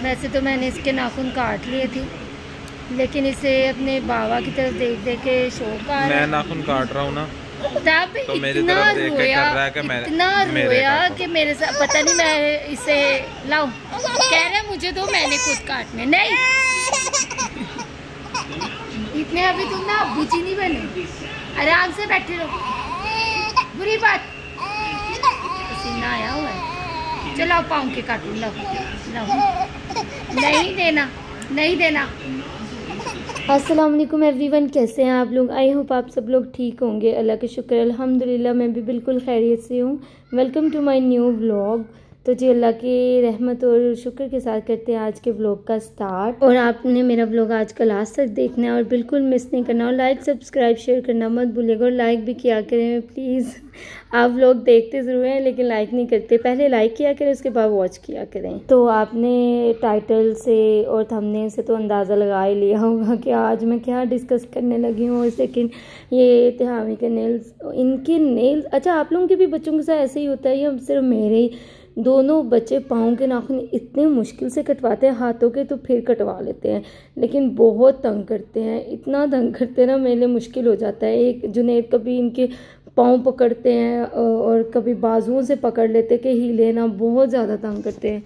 वैसे तो मैंने इसके नाखून काट लिए थे, लेकिन इसे अपने बाबा की तरफ देख देख के शौक आ रहा है। मैं नाखून काट रहा हूँ ना, तब तो इतना रोया कि मेरे साथ पता नहीं, मैं इसे लाऊं, कह रहा है मुझे तो मैंने खुद काटने। नहीं, इतने अभी तुम ना बुची नहीं बने, आराम से बैठे रहो। बुरी बात, पसीना आया हुआ है। चलो पाँव के काटूं, लो लो, नहीं देना, नहीं देना। अस्सलाम वालेकुम एवरीवन, कैसे हैं आप लोग? आई होप आप सब लोग ठीक होंगे। अल्लाह का शुक्र अल्हम्दुलिल्लाह, मैं भी बिल्कुल खैरियत से हूँ। Welcome to my new vlog. तो जी अल्लाह की रहमत और शुक्र के साथ करते हैं आज के व्लॉग का स्टार्ट। और आपने मेरा व्लॉग आज का लास्ट तक देखना है और बिल्कुल मिस नहीं करना, और लाइक सब्सक्राइब शेयर करना मत भूलिएगा, और लाइक भी किया करें प्लीज़। आप लोग देखते ज़रूर हैं लेकिन लाइक नहीं करते, पहले लाइक किया करें उसके बाद वॉच किया करें। तो आपने टाइटल से और थंबनेल से तो अंदाज़ा लगा ही लिया होगा कि आज मैं क्या डिस्कस करने लगी हूँ। लेकिन ये तिहामी के नेल्स, इनके नेल्स, अच्छा आप लोगों के भी बच्चों के साथ ऐसे ही होता है या सिर्फ मेरे ही? दोनों बच्चे पाँव के नाखून इतने मुश्किल से कटवाते हैं, हाथों के तो फिर कटवा लेते हैं, लेकिन बहुत तंग करते हैं, इतना तंग करते हैं ना, मेरे लिए मुश्किल हो जाता है। एक जुनैद कभी इनके पाँव पकड़ते हैं और कभी बाजुओं से पकड़ लेते कि हिले ना, बहुत ज़्यादा तंग करते हैं।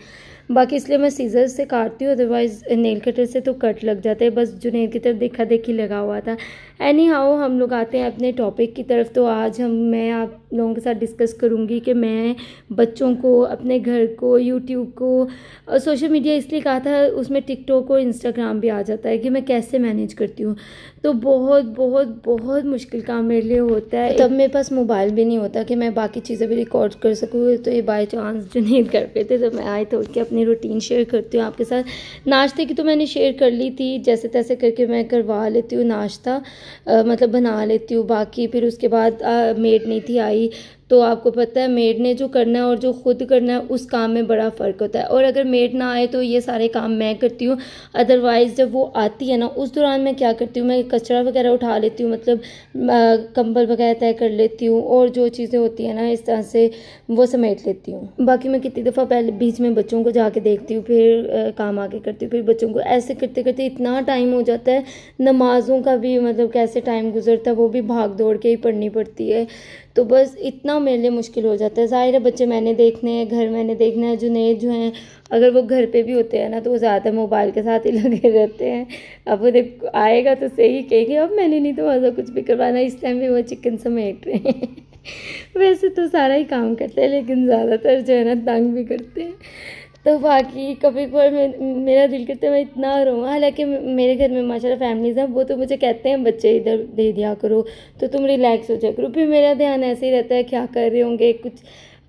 बाकी इसलिए मैं सीजर से काटती हूँ, अदरवाइज़ नेल कटर से तो कट लग जाते हैं। बस जुनैद की तरफ देखा देखी लगा हुआ था। एनी हाउ, हम लोग आते हैं अपने टॉपिक की तरफ। तो आज मैं आप लोगों के साथ डिस्कस करूँगी कि मैं बच्चों को, अपने घर को, यूट्यूब को, सोशल मीडिया इसलिए कहा था, उसमें टिकटॉक और इंस्टाग्राम भी आ जाता है, कि मैं कैसे मैनेज करती हूँ। तो बहुत बहुत बहुत मुश्किल काम मेरे लिए होता है। तब मेरे पास मोबाइल भी नहीं होता कि मैं बाकी चीज़ें भी रिकॉर्ड कर सकूँ। तो ये बाई चांस जुनैद घर पे थे, तो मैं आई तो कि अपनी रूटीन शेयर करती हूँ आपके साथ। नाश्ते की तो मैंने शेयर कर ली थी, जैसे तैसे करके मैं करवा लेती हूँ नाश्ता, मतलब बना लेती हूँ। बाकी फिर उसके बाद मेड नहीं थी आई, तो आपको पता है मेड ने जो करना है और जो खुद करना है उस काम में बड़ा फ़र्क होता है। और अगर मेड ना आए तो ये सारे काम मैं करती हूँ, अदरवाइज़ जब वो आती है ना, उस दौरान मैं क्या करती हूँ, मैं कचरा वगैरह उठा लेती हूँ, मतलब कंबल वगैरह तय कर लेती हूँ, और जो चीज़ें होती हैं ना इस तरह से वो समेट लेती हूँ। बाकी मैं कितनी दफ़ा पहले बीच में बच्चों को जाके देखती हूँ, फिर काम आके करती हूँ, फिर बच्चों को, ऐसे करते करते इतना टाइम हो जाता है। नमाज़ों का भी मतलब कैसे टाइम गुजरता है, वो भी भाग दौड़ के ही पढ़नी पड़ती है। तो बस इतना मेरे लिए मुश्किल हो जाता है। ज़ाहिर है बच्चे मैंने देखने हैं, घर मैंने देखना है। जुनैद जो हैं, अगर वो घर पे भी होते हैं ना, तो वो ज़्यादा मोबाइल के साथ ही लगे रहते हैं। अब वो देख आएगा तो सही कहेंगे, अब मैंने नहीं तो ऐसा कुछ भी करवाना, इस टाइम भी वो चिकन समेट रहे हैं। वैसे तो सारा ही काम करते हैं, लेकिन ज़्यादातर जो है ना तंग भी करते हैं। तो बाकी कभी कभार मेरा दिल करता है मैं इतना रोऊँ। हालांकि मेरे घर में माशाल्लाह फैमिलीज़ हैं, वो तो मुझे कहते हैं बच्चे इधर दे दिया करो तो तुम रिलैक्स हो जाया करो। फिर मेरा ध्यान ऐसे ही रहता है क्या कर रहे होंगे, कुछ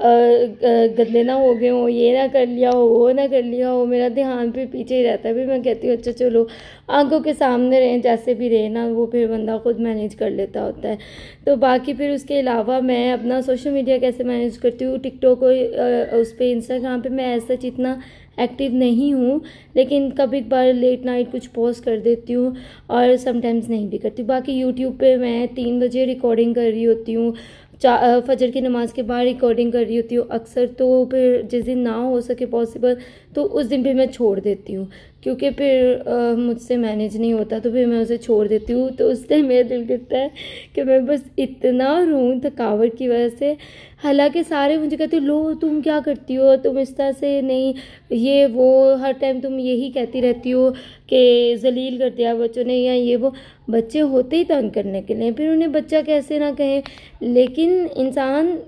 गंदे ना हो गए हो, ये ना कर लिया हो, वो ना कर लिया हो, मेरा ध्यान फिर पीछे ही रहता है। फिर मैं कहती हूँ अच्छा चलो आंखों के सामने रहें, जैसे भी रहे ना, वो फिर बंदा खुद मैनेज कर लेता होता है। तो बाकी फिर उसके अलावा मैं अपना सोशल मीडिया कैसे मैनेज करती हूँ, टिकटॉक उस पर, इंस्टाग्राम पे मैं ऐसा इतना एक्टिव नहीं हूँ, लेकिन कभी बार लेट नाइट कुछ पोस्ट कर देती हूँ और समटाइम्स नहीं भी करती। बाकी यूट्यूब पे मैं 3 बजे रिकॉर्डिंग कर रही होती हूँ, फजर की नमाज़ के बाद रिकॉर्डिंग कर रही होती हूँ अक्सर। तो फिर जिस दिन ना हो सके पॉसिबल तो उस दिन भी मैं छोड़ देती हूँ, क्योंकि फिर मुझसे मैनेज नहीं होता, तो फिर मैं उसे छोड़ देती हूँ। तो उस टाइम मेरा दिल करता है कि मैं बस इतना रोऊँ थकावट की वजह से। हालांकि सारे मुझे कहते लो तुम क्या करती हो, तुम इस तरह से नहीं, ये वो हर टाइम तुम यही कहती रहती हो कि जलील कर दिया बच्चों ने, या ये वो। बच्चे होते ही तंग करने के लिए, फिर उन्हें बच्चा कैसे ना कहें। लेकिन इंसान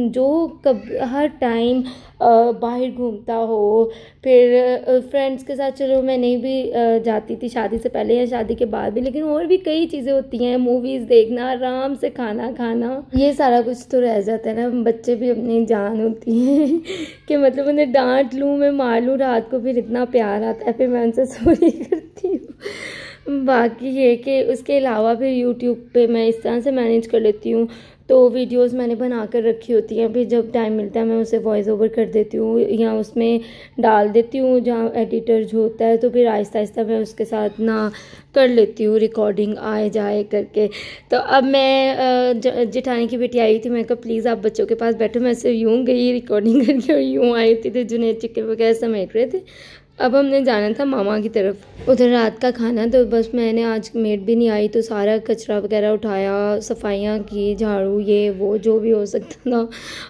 जो हर टाइम बाहर घूमता हो, फिर फ्रेंड्स के साथ, चलो मैं नहीं भी जाती थी शादी से पहले या शादी के बाद भी, लेकिन और भी कई चीज़ें होती हैं, मूवीज़ देखना, आराम से खाना खाना, ये सारा कुछ तो रह जाता है ना। बच्चे भी अपनी जान होती हैं कि मतलब उन्हें डांट लूँ, मैं मार लूँ, रात को फिर इतना प्यार आता है, फिर मैं उनसे सॉरी करती हूँ। बाकी ये कि उसके अलावा फिर यूट्यूब पे मैं इस तरह से मैनेज कर लेती हूँ। तो वीडियोस मैंने बना कर रखी होती हैं, फिर जब टाइम मिलता है मैं उसे वॉइस ओवर कर देती हूँ या उसमें डाल देती हूँ जहाँ एडिटर जो होता है। तो फिर आहिस्ता आहिस्ता मैं उसके साथ ना कर लेती हूँ रिकॉर्डिंग आए जाए करके। तो अब मैं जेठानी की बेटी आई थी, मैं कहा प्लीज़ आप बच्चों के पास बैठो। मैं सिर्फ यूँ गई रिकॉर्डिंग करके और यूँ आई थी, तो जुनैद चिकन वगैरह समेट रहे थे। अब हमने जाना था मामा की तरफ, उधर रात का खाना। तो बस मैंने आज मेड भी नहीं आई तो सारा कचरा वगैरह उठाया, सफाइयाँ की, झाड़ू ये वो जो भी हो सकता था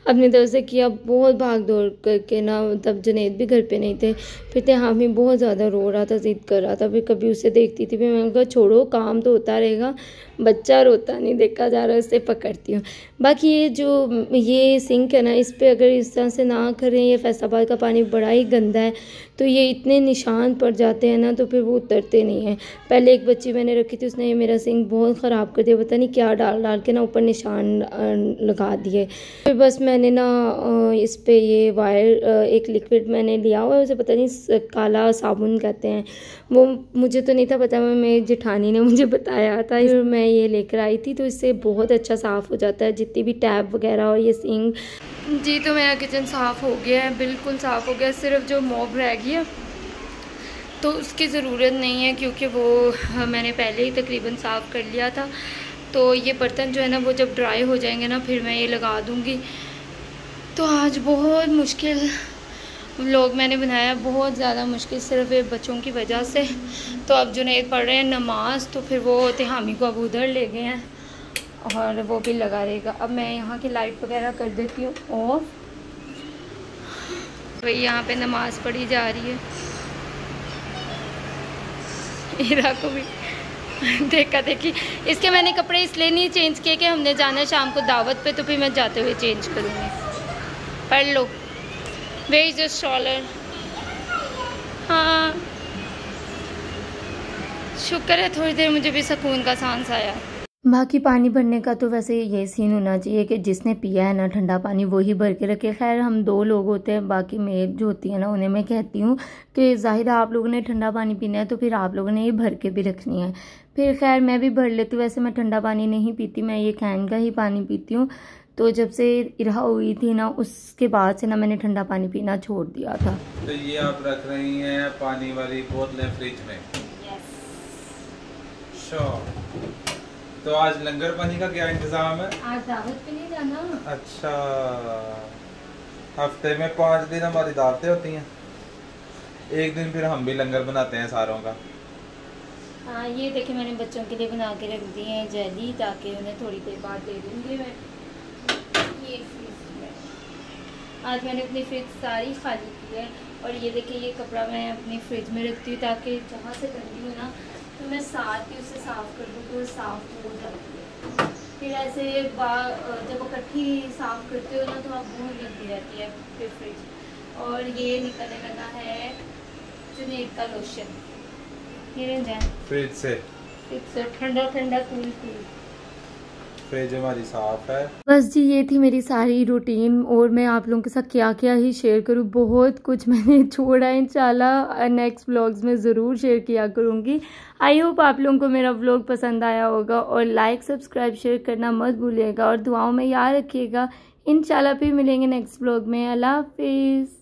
अपनी तरफ से किया। बहुत भाग दौड़ करके ना, तब जुनैद भी घर पे नहीं थे। फिर तेहामी बहुत ज़्यादा रो रहा था, ज़िद कर रहा था। फिर कभी उसे देखती थी, फिर मैंने कहा छोड़ो, काम तो होता रहेगा, बच्चा रोता नहीं देखा जा रहा, उससे पकड़ती हूँ। बाकी ये सिंक है ना, इस पर अगर इस तरह से ना करें, ये फैसलाबाद का पानी बड़ा ही गंदा है, तो ये इतने निशान पड़ जाते हैं ना, तो फिर वो उतरते नहीं हैं। पहले एक बच्ची मैंने रखी थी, उसने ये मेरा सिंक बहुत ख़राब कर दिया, पता नहीं क्या डाल डाल के ना ऊपर निशान लगा दिए। फिर बस मैंने ना इस पे ये वायर, एक लिक्विड मैंने लिया हुआ है, उसे पता नहीं काला साबुन कहते हैं, वो मुझे तो नहीं था पता, मेरी जेठानी ने मुझे बताया था। फिर मैं ये लेकर आई थी, तो इससे बहुत अच्छा साफ़ हो जाता है जितनी भी टैप वगैरह और ये सिंक। जी तो मेरा किचन साफ़ हो गया है, बिल्कुल साफ़ हो गया। सिर्फ जो मॉब रह गई है तो उसकी ज़रूरत नहीं है, क्योंकि वो मैंने पहले ही तकरीबन साफ़ कर लिया था। तो ये बर्तन जो है ना, वो जब ड्राई हो जाएंगे ना, फिर मैं ये लगा दूँगी। तो आज बहुत मुश्किल व्लॉग मैंने बनाया, बहुत ज़्यादा मुश्किल, सिर्फ ये बच्चों की वजह से। तो अब जुनैद पढ़ रहे हैं नमाज, तो फिर वो तेहामी को अब उधर ले गए हैं और वो भी लगा रहेगा। अब मैं यहाँ की लाइट वगैरह कर देती हूँ और भाई यहाँ पे नमाज पढ़ी जा रही है। हीरा को भी देखा देखी। इसके मैंने कपड़े इसलिए नहीं चेंज किए कि हमने जाना है शाम को दावत पे, तो फिर मैं जाते हुए चेंज करूँगी। पढ़ लो। Where is your stroller? हाँ शुक्र है थोड़ी देर मुझे भी सुकून का सांस आया। बाकी पानी भरने का तो वैसे ये सीन होना चाहिए कि जिसने पिया है ना ठंडा पानी वही भर के रखे। खैर हम 2 लोग होते हैं, बाकी मेड जो होती है ना उन्हें मैं कहती हूँ कि ज़ाहिर आप लोगों ने ठंडा पानी पीना है तो फिर आप लोगों ने ये भर के भी रखनी है। फिर खैर मैं भी भर लेती हूँ। वैसे मैं ठंडा पानी नहीं पीती, मैं ये कैन का ही पानी पीती हूँ। तो जब से इरहा हुई थी ना, उसके बाद से ना मैंने ठंडा पानी पीना छोड़ दिया था। तो ये आप रख रही हैं पानी वाली बोतलें फ्रिज में? श्योर। तो आज लंगर पानी का क्या इंतजाम है? आज दावत पे नहीं जाना। अच्छा, हफ्ते में 5 दिन हमारी दावतें होती हैं, एक दिन फिर हम भी लंगर बनाते हैं सारों का। हाँ ये देखिए मैंने बच्चों के लिए बना के रख दिए हैं जैली, ताकि उन्हें थोड़ी देर बाद दे दूँगी मैं। ये फ्रिज में आज मैंने अपनी फ्रिज सारी खाली की है। और ये देखिए ये कपड़ा मैं अपनी फ्रिज में रखती हूँ ताकि जहाँ से गंदी हो ना तो मैं साथ ही उसे साफ़ कर दूँ तो साफ़ हो जाती है। फिर ऐसे जब इकट्ठी साफ़ करते हो ना तो आप बहुत गंदी रहती है फिर फ्रिज। और ये निकलने लगा है जुनैद का लोशन, ये फ्रिज से ठंडा ठंडा कूल कूल। फ्रिज हमारी साफ है। बस जी ये थी मेरी सारी रूटीन, और मैं आप लोगों के साथ क्या क्या ही शेयर करूँ, बहुत कुछ मैंने छोड़ा है। इंशाल्लाह नेक्स्ट व्लॉग्स में ज़रूर शेयर किया करूँगी। आई होप आप लोगों को मेरा व्लॉग पसंद आया होगा, और लाइक सब्सक्राइब शेयर करना मत भूलिएगा, और दुआओं में याद रखिएगा। इंशाल्लाह फिर मिलेंगे नेक्स्ट व्लॉग में। अल्लाह हाफिज़।